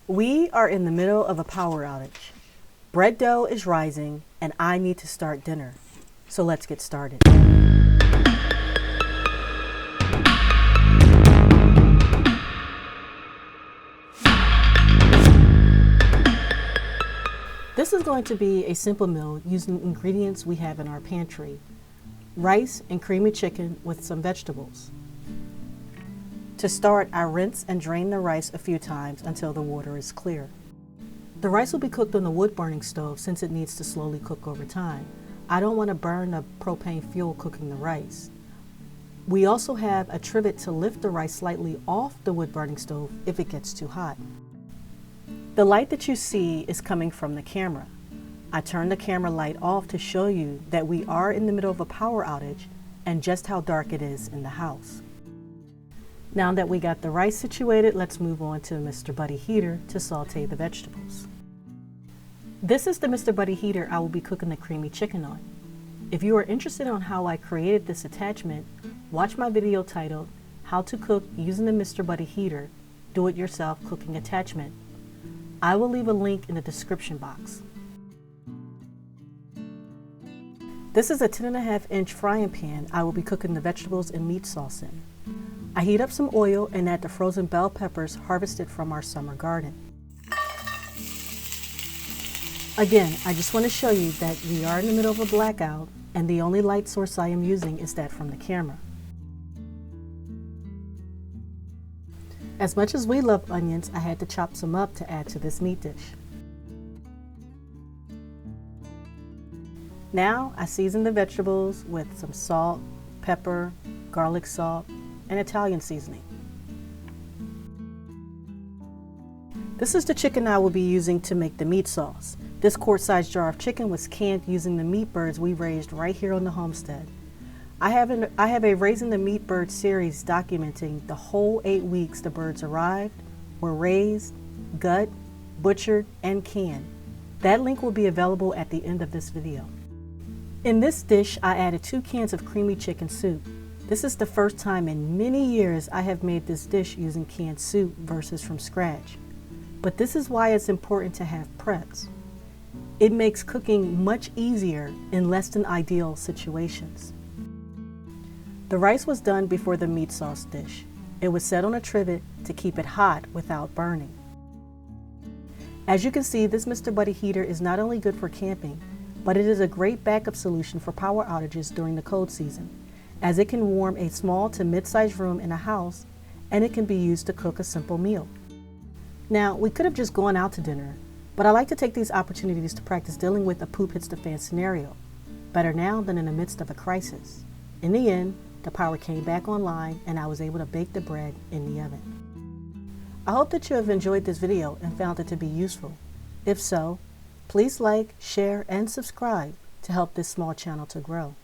We are in the middle of a power outage. Bread dough is rising and I need to start dinner. So let's get started. This is going to be a simple meal using ingredients we have in our pantry. Rice and creamy chicken with some vegetables. To start, I rinse and drain the rice a few times until the water is clear. The rice will be cooked on the wood-burning stove since it needs to slowly cook over time. I don't want to burn the propane fuel cooking the rice. We also have a trivet to lift the rice slightly off the wood-burning stove if it gets too hot. The light that you see is coming from the camera. I turned the camera light off to show you that we are in the middle of a power outage and just how dark it is in the house. Now that we got the rice situated, let's move on to Mr. Buddy heater to saute the vegetables. This is the Mr. Buddy heater I will be cooking the creamy chicken on. If you are interested on how I created this attachment, watch my video titled How to Cook Using the Mr. Buddy Heater Do-It-Yourself Cooking Attachment. I will leave a link in the description box. This is a 10.5-inch frying pan I will be cooking the vegetables and meat sauce in. I heat up some oil and add the frozen bell peppers harvested from our summer garden. Again, I just want to show you that we are in the middle of a blackout and the only light source I am using is that from the camera. As much as we love onions, I had to chop some up to add to this meat dish. Now I season the vegetables with some salt, pepper, garlic salt, and Italian seasoning. This is the chicken I will be using to make the meat sauce. This quart-sized jar of chicken was canned using the meat birds we raised right here on the homestead. I have a Raising the Meat Bird series documenting the whole 8 weeks the birds arrived, were raised, gut, butchered, and canned. That link will be available at the end of this video. In this dish, I added 2 cans of creamy chicken soup. This is the first time in many years I have made this dish using canned soup versus from scratch. But this is why it's important to have preps. It makes cooking much easier in less than ideal situations. The rice was done before the meat sauce dish. It was set on a trivet to keep it hot without burning. As you can see, this Mr. Buddy heater is not only good for camping, but it is a great backup solution for power outages during the cold season, as it can warm a small to mid-sized room in a house, and it can be used to cook a simple meal. Now, we could have just gone out to dinner, but I like to take these opportunities to practice dealing with a poop hits the fan scenario. Better now than in the midst of a crisis. In the end, the power came back online and I was able to bake the bread in the oven. I hope that you have enjoyed this video and found it to be useful. If so, please like, share, and subscribe to help this small channel to grow.